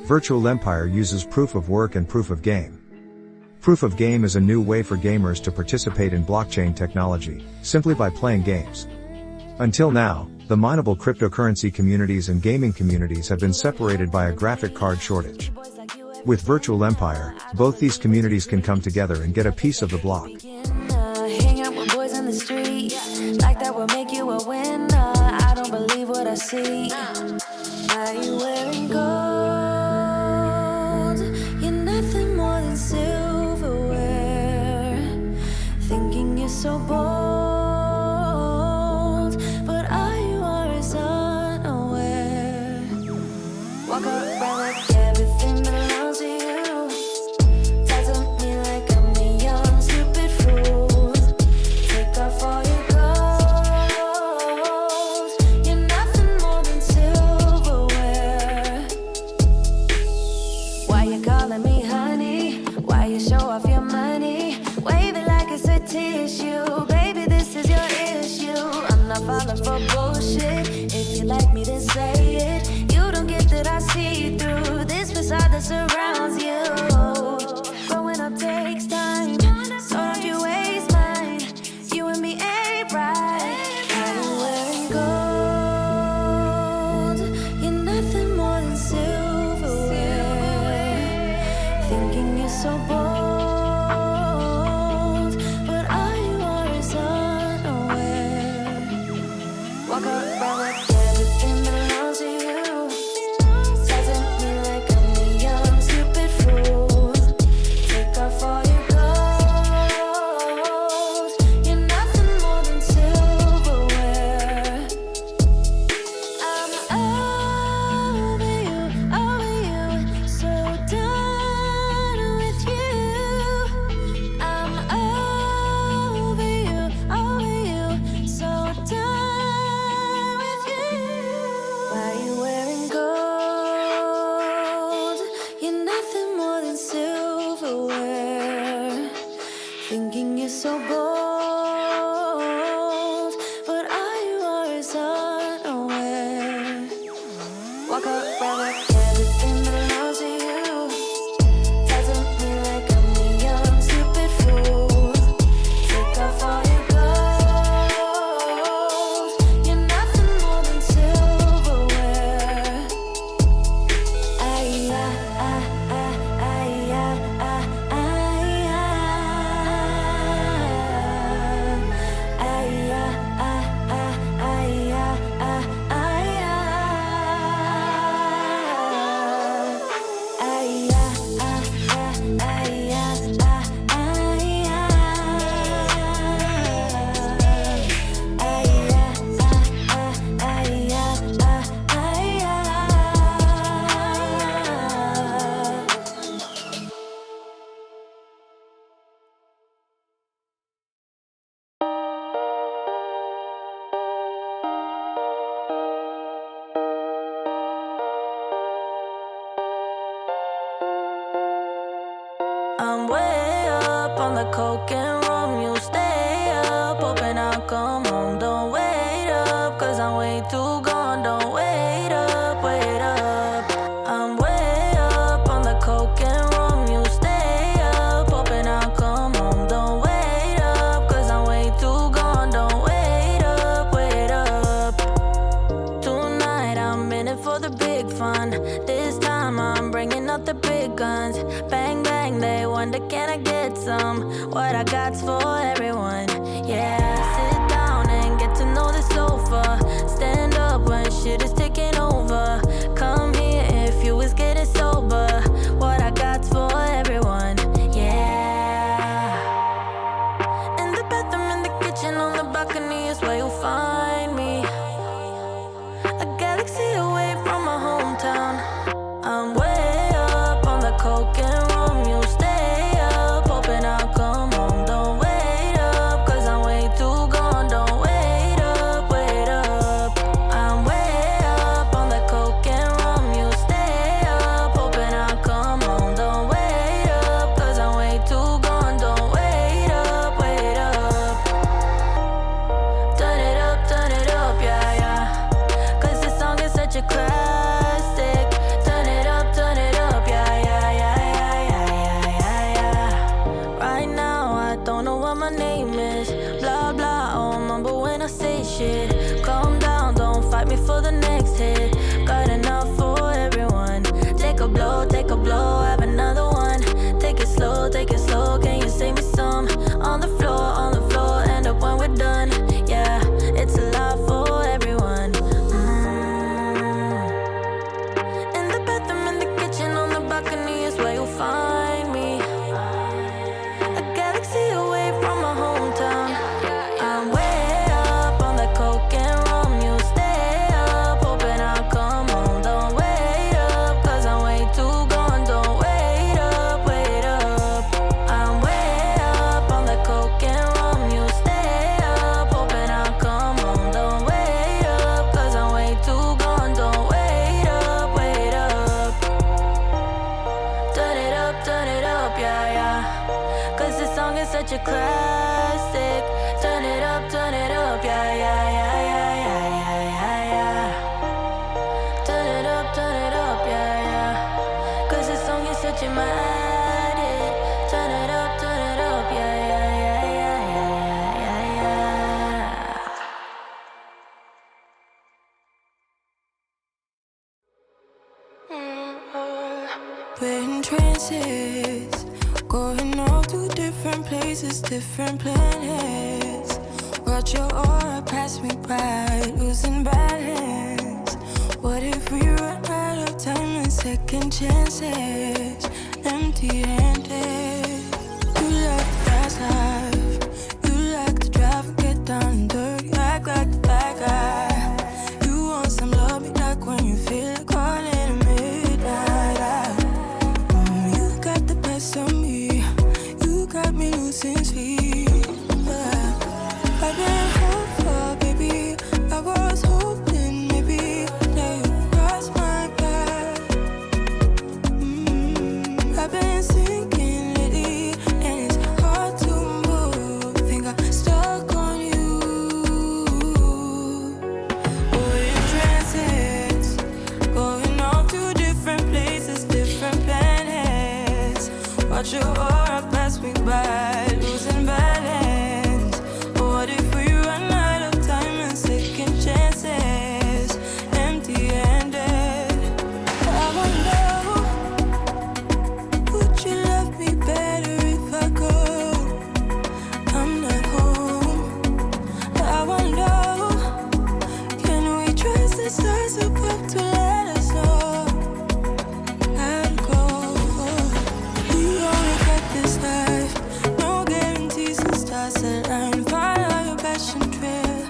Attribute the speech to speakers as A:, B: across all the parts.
A: Virtualempire uses proof of work and proof of game. Proof of game is a new way for gamers to participate in blockchain technology, simply by playing games. Until now, the mineable cryptocurrency communities and gaming communities have been separated by a graphic card shortage. With Virtualempire, both these communities can come together and get a piece of the block.
B: Hang out with boys in the street, like that will make you a winner. I don't believe what I see. Are you wearing gold? You're nothing more than silverware. Thinking you're so bold, but all you are is unaware. Walk around like everything belongs to you. Talk to me like I'm a young stupid fool. Take off all your clothes. You're nothing more than silverware. Why you calling me honey? Why you show off your money? Wave it like it's a tissue. Baby, this is your issue. I'm not falling for bullshit. If you like me, then say it. You don't get that I see through this facade that surrounds you. Growing up takes time, so don't you waste mine. You and me ain't right. I'm wearing gold. You're nothing more than silverware. Thinking you're so bold, but all you are is unaware. Walk around like everything belongs to you. Talk to me like I'm a young stupid fool. Take off all your clothes. You're nothing more than silverware. I'm over you, so done with you. I'm over you, so done with you. Why you wearing gold? You're nothing more than silverware. Thinking you're so bold, but all you are is unaware. Walk around like everything belongs to you. Talk to me like I'm a young stupid fool. Take off all your clothes. You're nothing more than silverware. I'm way up on the coke and rum. You stay up, hoping I'll come home. Don't wait up, cause I'm way too gone. Don't wait up, wait up. I'm way up on the coke and rum. You stay up, hoping I'll come home. Don't wait up, cause I'm way too gone. Don't wait up, wait up. Tonight I'm in it for the big fun. This time I'm bringing out the big guns. Bang bang, they wonder can I get some? What I got's for everyone. Yeah, sit down and get to know the sofa. Stand up when shit is taking over. Come here if you was getting sober. What I got's for everyone. Yeah. In the bathroom, in the kitchen, on the balcony is where you'll find me. A galaxy away from my hometown. I'm way up on the coke and rum. You stay up, hoping I'll come home. Don't wait We're in trances, going off to different places, different planets. Watch your aura pass me by, losing balance. What if we run out of time and second chances? Empty-handed. You like the fast life, you like to drive and get down and dirty, act like the bad guy. You want some love, me like when you feel like calling at midnight. You got the best of me, you got me losing sleep. I've been hopeful, baby, I was hoping maybe that you cross my path. I've been sinking lately, and it's hard to move. Think I'm stuck on you. We're in trances, going off to different places, different planets. Watch your aura pass me by, losing balance. What if we run out of time and second chances? Empty-handed. I wonder, would you love me better if I go? I'm not home. I wonder, can we trust the stars above to let us know how to go? We only got this life, no guarantees and stars align. Follow your passion trail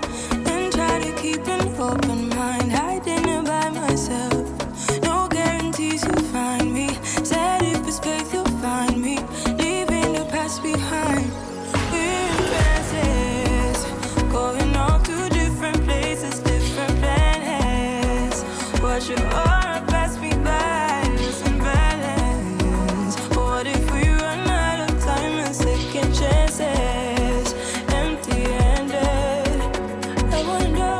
B: and try to keep an open mind. Hiding it by myself, no guarantees you'll find me. Said if it's faith you'll find me, leaving the past behind. We're in trances, going off to different places, different planets. Watch your aura pass me by, losing balance. What if we run out of time and second chances? Empty-handed. I wonder,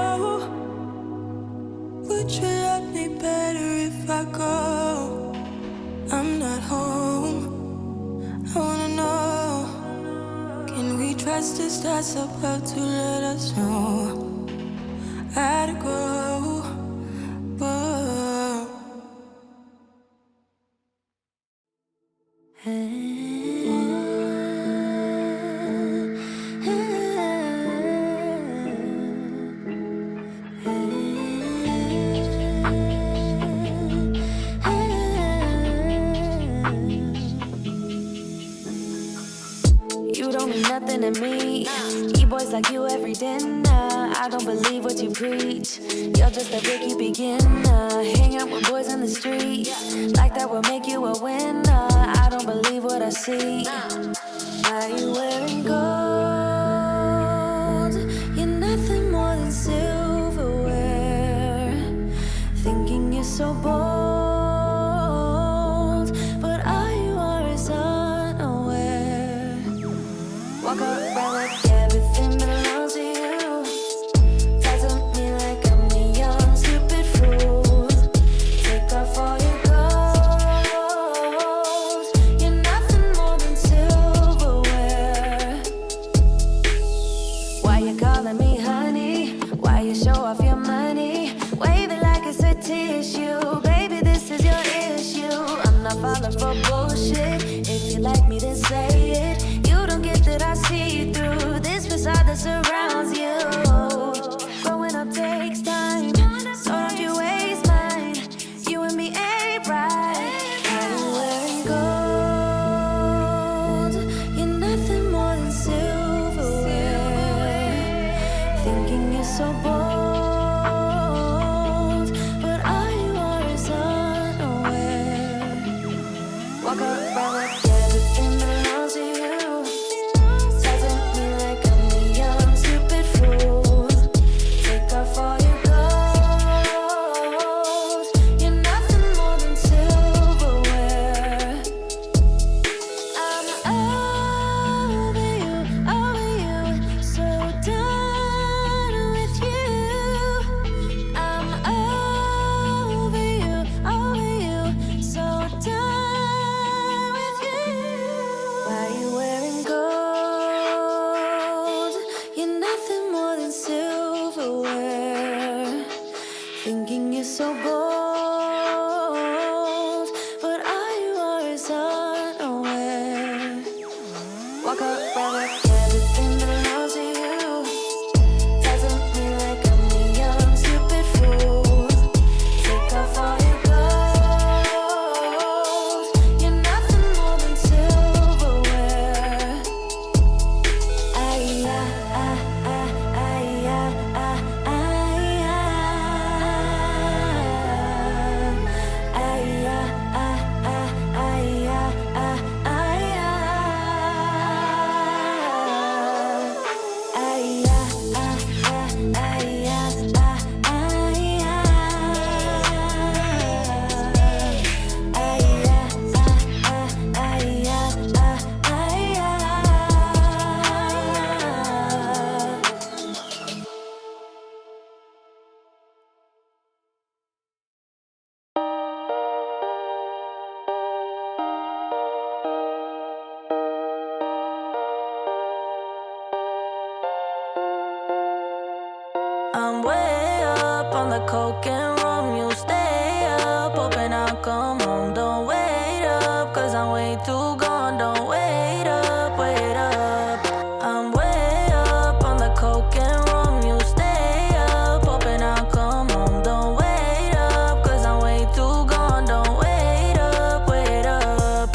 B: would you love me better if I go? I'm not home. I wanna know, can we trust the stars above to let us know how to go? Whoa. You don't mean nothing to me. E-boys like you every dinner. I don't believe what you preach. You're just a rookie beginner. Hang out with boys in the street. Like that will make you a winner. I don't believe what I see. Why you wearing gold? You're nothing more than silverware. Thinking you're so bold, but all you are is unaware. Walk around like everything belongs to you. Talk to me like I'm a young stupid fool. Take off all your clothes. You're nothing more than silverware. Why you calling me honey? Why you show off your money? Wave it like it's a tissue. Baby, this is your issue. I'm not falling for bullshit. If you like me, then say it. You don't get that I see you through this facade that surrounds you. Growing up takes time, so don't you waste mine. You and me ain't right. I'm wearing gold. You're nothing more than silverware. Thinking you're so bold, but all you are is unaware. Walk around like everything belongs to you. Talk to me like I'm a young stupid fool. Take off all your clothes. You're nothing more than silverware. I'm over you, so done with you. I'm over you, so done with you. Why you wearing gold? You're nothing more than silverware. Thinking you're so bold, but all you the coke and rum. You stay up, hoping I'll come home. Don't wait up, cause I'm way too gone. Don't wait up, wait up. I'm way up on the coke and rum. You stay up, hoping I'll come home. Don't wait up, cause I'm way too gone. Don't wait up, wait up.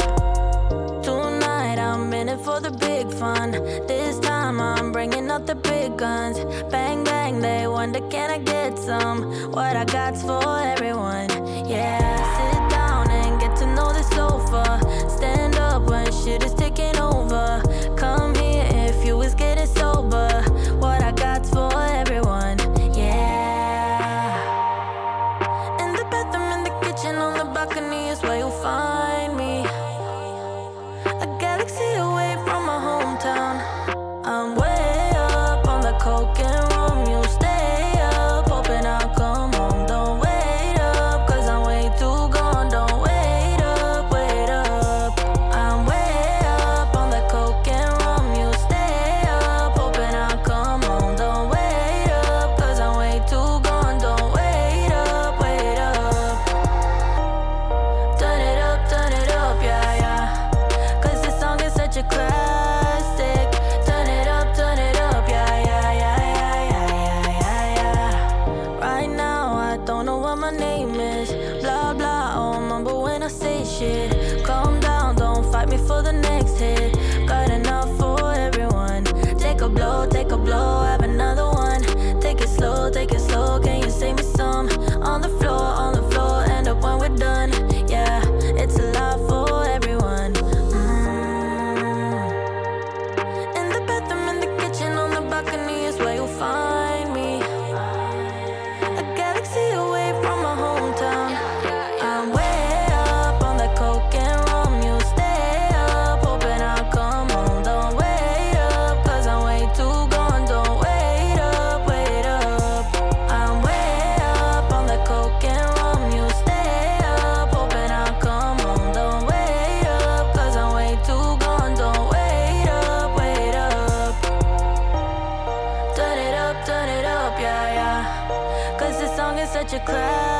B: Tonight I'm in it for the big fun. This time I'm bringing out the big guns. Bang, bang, they wonder can I get some? What I got's for everyone. Yeah, sit down and get to know the sofa. Stand up when shit is taking over. Come here if you was getting sober. What I got's for everyone. Yeah. In the bathroom, in the kitchen, on the balcony is where you'll find me. A galaxy away from my hometown. I'm way up on the coke and rum. You stay up, hoping I'll come home. Don't wait up, cause I'm way too gone. Don't wait up, wait up. I'm way up on the coke and rum. You stay up, hoping I'll come home. Don't wait up, cause I'm way too gone. Don't wait up, wait up. Turn it up, yeah, yeah. Cause this song is such a classic. Turn it up, yeah, yeah, yeah, yeah, yeah, yeah, yeah. Right now I don't know what my name is. Blah, blah, I'll mumble when I say shit. Calm down, don't fight me for the next hit. Got enough for everyone. Take a blow, have another one. Take it slow, can you save me some? On the floor, end up when we're done. Yeah, it's a lot for everyone. In the bathroom, in the kitchen, on the balcony is where you'll find me. A galaxy away from my hometown. I'm way up on the coke and rum. You stay up, hoping I'll come home. Don't wait up, cause I'm way too gone. Don't wait up, wait up. I'm way up on the coke and rum. You stay up, hoping I'll come home. Don't wait up, cause I'm way too gone. Don't wait up, wait up. Turn it up, yeah, yeah. Cause this song is such a classic.